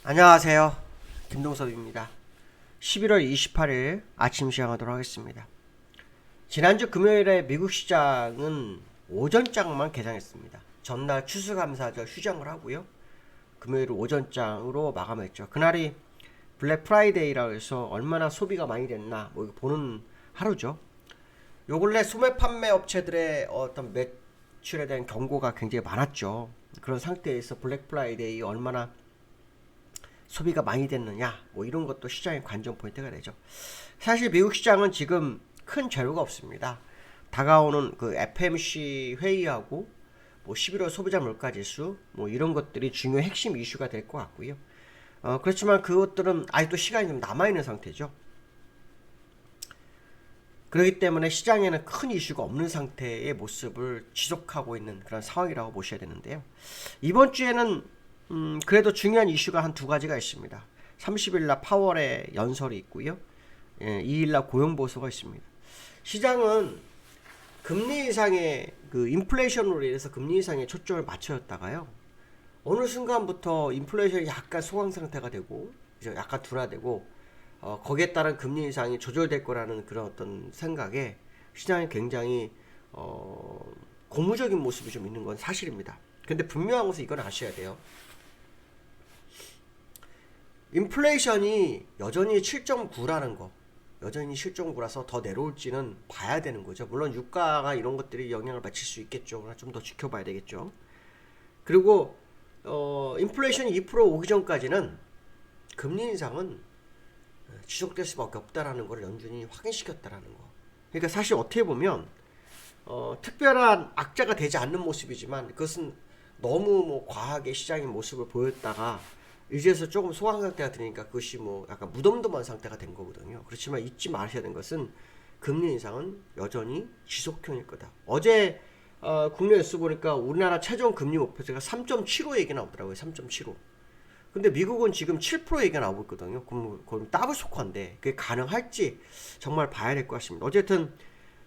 안녕하세요. 김동섭입니다. 11월 28일 아침 시작하도록 하겠습니다. 지난주 금요일에 미국 시장은 오전장만 개장했습니다. 전날 추수감사절 휴장을 하고요. 금요일 오전장으로 마감했죠. 그날이 블랙 프라이데이라고 해서 얼마나 소비가 많이 됐나 뭐 보는 하루죠. 요 근래 소매 판매 업체들의 어떤 매출에 대한 경고가 굉장히 많았죠. 그런 상태에서 블랙 프라이데이 얼마나 소비가 많이 됐느냐 뭐 이런 것도 시장의 관전 포인트가 되죠. 사실 미국 시장은 지금 큰 재료가 없습니다. 다가오는 그 FMC 회의하고 뭐 11월 소비자 물가 지수 뭐 이런 것들이 중요 핵심 이슈가 될 것 같고요. 그렇지만 그것들은 아직도 시간이 좀 남아 있는 상태죠. 그렇기 때문에 시장에는 큰 이슈가 없는 상태의 모습을 지속하고 있는 그런 상황이라고 보셔야 되는데요. 이번 주에는 그래도 중요한 이슈가 한 두 가지가 있습니다. 30일날 파월의 연설이 있고요. 2일날 고용보고서가 있습니다. 시장은 금리 인상의 그 인플레이션으로 인해서 금리 인상에 초점을 맞춰졌다가요. 어느 순간부터 인플레이션이 약간 소강 상태가 되고 이제 약간 둔화되고 거기에 따른 금리 인상이 조절될 거라는 그런 어떤 생각에 시장이 굉장히 고무적인 모습이 좀 있는 건 사실입니다. 근데 분명한 것은 이건 아셔야 돼요. 인플레이션이 여전히 7.9라는 거, 여전히 7.9라서 더 내려올지는 봐야 되는 거죠. 물론 유가가 이런 것들이 영향을 미칠 수 있겠죠. 그러나 좀 더 지켜봐야 되겠죠. 그리고 인플레이션이 2% 오기 전까지는 금리 인상은 지속될 수밖에 없다라는 걸 연준이 확인시켰다라는 거. 그러니까 사실 어떻게 보면 특별한 악재가 되지 않는 모습이지만 그것은 너무 뭐 과하게 시장의 모습을 보였다가 이제서 조금 소강 상태가 되니까 그것이 뭐 약간 무덤덤한 상태가 된 거거든요. 그렇지만 잊지 마셔야 되는 것은 금리 인상은 여전히 지속형일 거다. 어제 국내 뉴스 보니까 우리나라 최종 금리 목표치가 3.75 얘기 나오더라고요. 3.75. 근데 미국은 지금 7% 얘기가 나오고 있거든요. 그럼 더블 속화인데 그게 가능할지 정말 봐야 될 것 같습니다. 어쨌든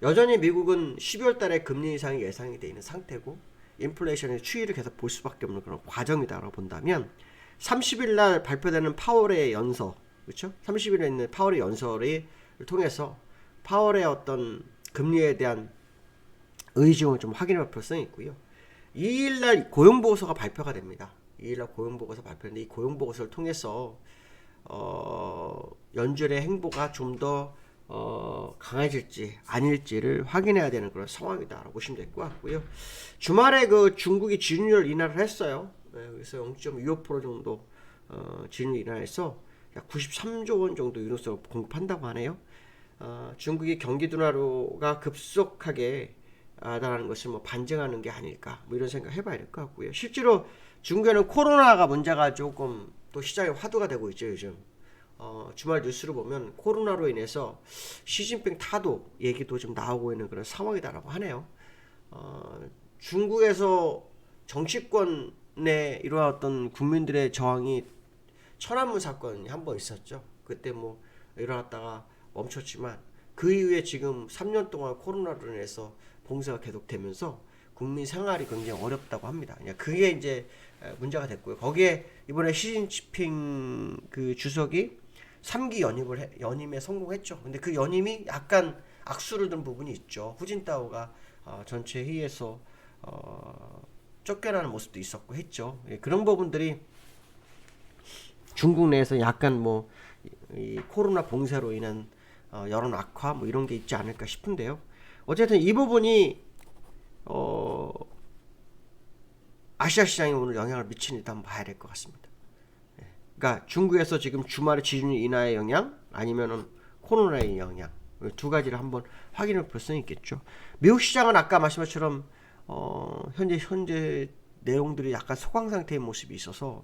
여전히 미국은 12월 달에 금리 인상이 예상이 되어 있는 상태고 인플레이션의 추이를 계속 볼 수밖에 없는 그런 과정이다라고 본다면 30일 날 발표되는 파월의 연서, 그렇죠? 30일에 있는 파월의 연설을 통해서 파월의 어떤 금리에 대한 의지를 좀 확인할 필요성이 있고요. 2일 날 고용보고서가 발표가 됩니다. 2일 날 고용보고서 발표인데 이 고용보고서를 통해서 연준의 행보가 좀 더 강해질지 아닐지를 확인해야 되는 그런 상황이다라고 보시면 될 것 같고요. 주말에 그 중국이 지준율 인하를 했어요. 그래서 0.25% 정도 지준율 인하해서 약 93조 원 정도 유동성을 공급한다고 하네요. 중국이 경기 둔화가 급속하게 나타나는 것을 뭐 반증하는 게 아닐까 뭐 이런 생각 해봐야 될 것 같고요. 실제로 중국에는 코로나가 문제가 조금 또 시장에 화두가 되고 있죠 요즘. 주말 뉴스를 보면 코로나로 인해서 시진핑 타도 얘기도 좀 나오고 있는 그런 상황이다라고 하네요. 중국에서 정치권의 이러한 어떤 국민들의 저항이 천안문 사건이 한 번 있었죠. 그때 뭐 일어났다가 멈췄지만 그 이후에 지금 3년 동안 코로나로 인해서 봉쇄가 계속되면서 국민 생활이 굉장히 어렵다고 합니다. 그게 이제 문제가 됐고요. 거기에 이번에 시진핑 그 주석이 3기 연임에 성공했죠. 근데 그 연임이 약간 악수를 둔 부분이 있죠. 후진타오가 전체 회의에서 쫓겨나는 모습도 있었고 했죠. 그런 부분들이 중국 내에서 약간 뭐 이 코로나 봉쇄로 인한 여론 악화 뭐 이런 게 있지 않을까 싶은데요. 어쨌든 이 부분이 아시아 시장에 오늘 영향을 미치는지 한번 봐야 될 것 같습니다. 그러니까 중국에서 지금 주말에 지준율 인하의 영향 아니면은 코로나의 영향 두 가지를 한번 확인해 볼 수는 있겠죠. 미국 시장은 아까 말씀한 것처럼 현재 내용들이 약간 소강 상태의 모습이 있어서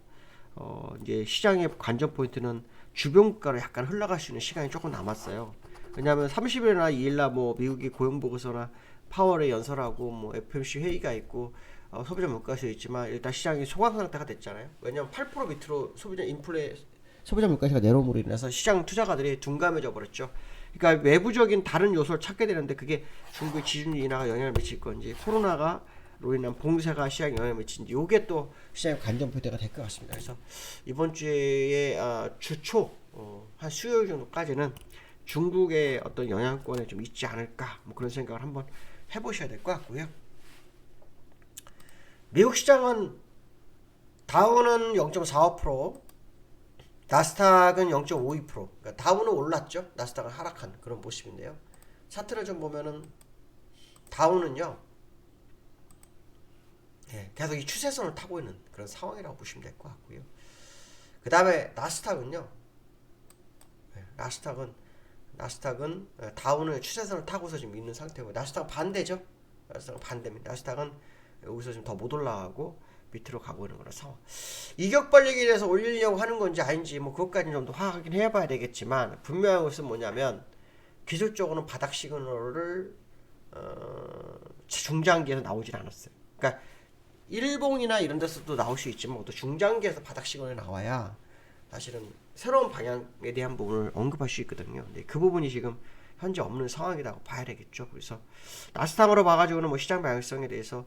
이제 시장의 관전 포인트는 주변 국가로 약간 흘러갈 수 있는 시간이 조금 남았어요. 왜냐하면 30일이나 2일날 뭐 미국이 고용 보고서나 파월의 연설하고 뭐 FOMC 회의가 있고 소비자 물가에서 있지만 일단 시장이 소강 상태가 됐잖아요. 왜냐하면 8% 밑으로 소비자 물가가 내려옴으로 인해서 시장 투자가들이 둔감해져 버렸죠. 그러니까 외부적인 다른 요소를 찾게 되는데 그게 중국의 지준율 인하가 영향을 미칠 건지 코로나가 인한 봉쇄가 시장에 영향을 미친지 요게 또 시장의 관전포대가 될 것 같습니다. 그래서 이번 주에 주초 한 수요일 정도까지는 중국의 어떤 영향권에 좀 있지 않을까 뭐 그런 생각을 한번 해보셔야 될 것 같고요. 미국 시장은 다우는 0.45%, 나스닥은 0.52%. 그러니까 다우는 올랐죠. 나스닥은 하락한 그런 모습인데요. 차트를 좀 보면은 다우는요, 계속 이 추세선을 타고 있는 그런 상황이라고 보시면 될 것 같고요. 그 다음에 나스닥은요, 나스닥은 다우는 추세선을 타고서 지금 있는 상태고, 나스닥은 반대죠. 나스닥은 반대입니다. 나스닥은 여기서 좀 더 못 올라가고 밑으로 가고 있는 그런 상황. 이격 벌리기 위해서 올리려고 하는 건지 아닌지 뭐 그것까지는 좀 더 확인해 봐야 되겠지만, 분명한 것은 뭐냐면 기술적으로는 바닥 시그널을 중장기에서 나오질 않았어요. 그러니까 일봉이나 이런 데서도 나올 수 있지만 또 중장기에서 바닥 시그널이 나와야 사실은 새로운 방향에 대한 부분을 언급할 수 있거든요. 근데 그 부분이 지금 현재 없는 상황이라고 봐야 되겠죠. 그래서 나스닥으로 봐가지고는 뭐 시장 방향성에 대해서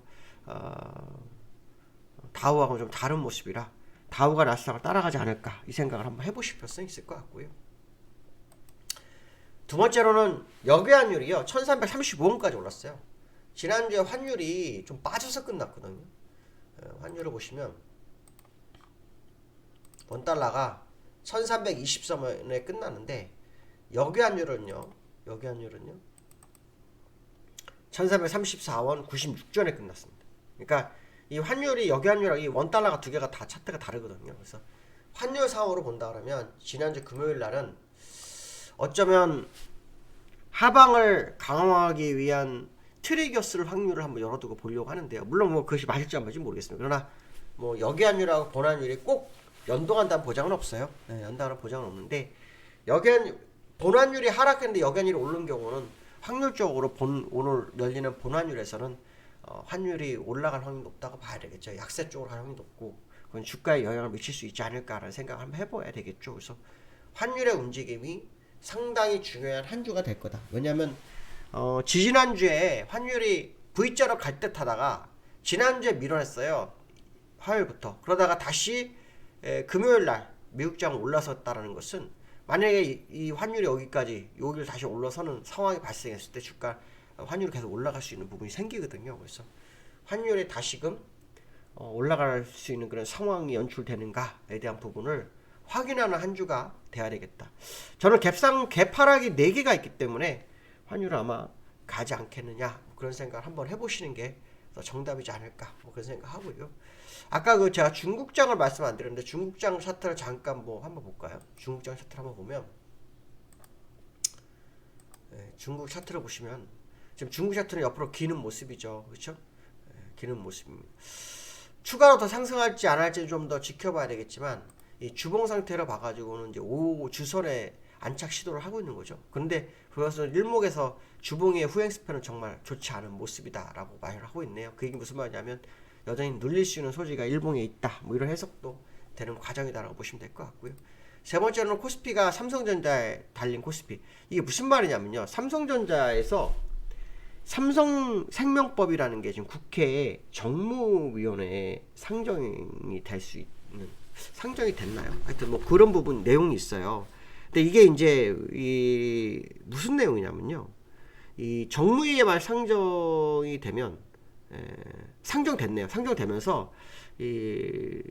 다우하고 좀 다른 모습이라 다우가 나스닥을 따라가지 않을까 이 생각을 한번 해보실 필요성이 있을 것 같고요. 두 번째로는 역외환율이요, 1335원까지 올랐어요. 지난주에 환율이 좀 빠져서 끝났거든요. 환율을 보시면 원달러가 1323원에 끝났는데 역외환율은요 1334원 96전에 끝났습니다. 그러니까 이 환율이 역외환율하고 이 원달러가 두 개가 다 차트가 다르거든요. 그래서 환율상으로 본다 그러면 지난주 금요일 날은 어쩌면 하방을 강화하기 위한 트리거스를 확률을 한번 열어두고 보려고 하는데요. 물론 뭐 그것이 맞을지 안 맞을지 모르겠습니다. 그러나 뭐 역외환율하고 본환율이 꼭 연동한다는 보장은 없어요. 연동하는 보장은 없는데 본환율이 하락했는데 역외환율이 오른 경우는 확률적으로 오늘 열리는 본환율에서는 환율이 올라갈 확률이 높다고 봐야 되겠죠. 약세 쪽으로 갈 확률이 높고 그건 주가에 영향을 미칠 수 있지 않을까라는 생각을 한번 해봐야 되겠죠. 그래서 환율의 움직임이 상당히 중요한 한 주가 될 거다. 왜냐하면 지지난주에 환율이 V자로 갈 듯 하다가 지난주에 밀어냈어요. 화요일부터. 그러다가 다시 금요일날 미국장 올라섰다라는 것은 만약에 이 환율이 여기를 다시 올라서는 상황이 발생했을 때 주가 환율이 계속 올라갈 수 있는 부분이 생기거든요. 그래서 환율이 다시금 올라갈 수 있는 그런 상황이 연출되는가에 대한 부분을 확인하는 한 주가 돼야 되겠다. 저는 갭하락이 4개가 있기 때문에 환율은 아마 가지 않겠느냐 그런 생각을 한번 해보시는 게 정답이지 않을까 뭐 그런 생각하고요. 아까 제가 중국장을 말씀 안 드렸는데 중국장 차트를 잠깐 한번 볼까요? 중국장 차트를 한번 보면 중국 차트를 보시면 지금 중국 차트는 옆으로 기는 모습이죠. 그렇죠? 기는 모습입니다. 추가로 더 상승할지 안 할지 좀 더 지켜봐야 되겠지만 이 주봉 상태로 봐가지고는 이제 5 주선에 안착 시도를 하고 있는 거죠. 그런데 그것은 일목에서 주봉의 후행 스팬은 정말 좋지 않은 모습이다라고 말을 하고 있네요. 그 얘기 무슨 말이냐면 여전히 눌릴 수 있는 소지가 일봉에 있다. 뭐 이런 해석도 되는 과정이다라고 보시면 될 것 같고요. 세 번째로는 코스피가 삼성전자에 달린 코스피. 이게 무슨 말이냐면요. 삼성전자에서 삼성생명법이라는 게 지금 국회에 정무위원회에 상정이 될 수 있는 상정이 됐나요? 하여튼 뭐 그런 부분 내용이 있어요. 근데 이게 이제 무슨 내용이냐면요. 이 정무위에만 상정이 되면 상정됐네요. 상정되면서 이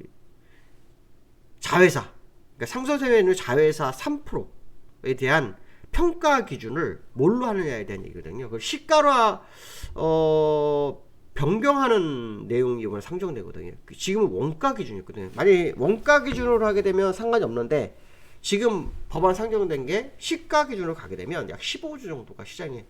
자회사, 그러니까 삼성생명의 자회사 3%에 대한 평가 기준을 뭘로 하느냐에 대한 얘기거든요. 그 시가로 변경하는 내용이 이번에 상정되거든요. 지금은 원가 기준이었거든요. 만약에 원가 기준으로 하게 되면 상관이 없는데 지금 법안 상정된 게 시가 기준으로 가게 되면 약 15조 정도가 시장에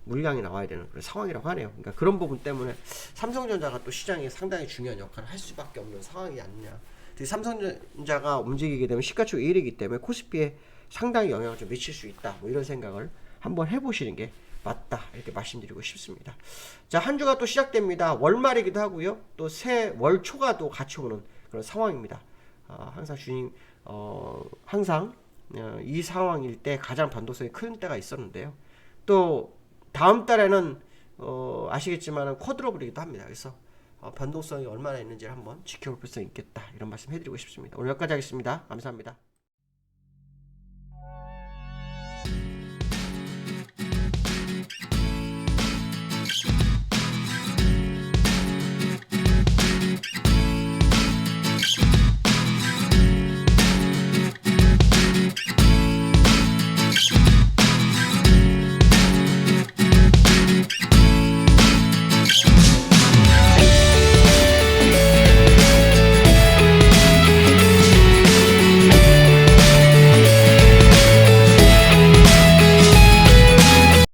물량이 나와야 되는 그런 상황이라고 하네요. 그러니까 그런 부분 때문에 삼성전자가 또 시장에 상당히 중요한 역할을 할 수밖에 없는 상황이 아니냐. 삼성전자가 움직이게 되면 시가총액 1위이기 때문에 코스피에 상당히 영향을 좀 미칠 수 있다. 뭐 이런 생각을 한번 해보시는 게 맞다. 이렇게 말씀드리고 싶습니다. 자, 한 주가 또 시작됩니다. 월말이기도 하고요. 또 새 월 초가 또 같이 오는 그런 상황입니다. 항상 이 상황일 때 가장 변동성이 큰 때가 있었는데요. 또 다음 달에는 아시겠지만 쿼드러블이기도 합니다. 그래서 변동성이 얼마나 있는지를 한번 지켜볼 필요성이 있겠다. 이런 말씀 해드리고 싶습니다. 오늘 여기까지 하겠습니다. 감사합니다.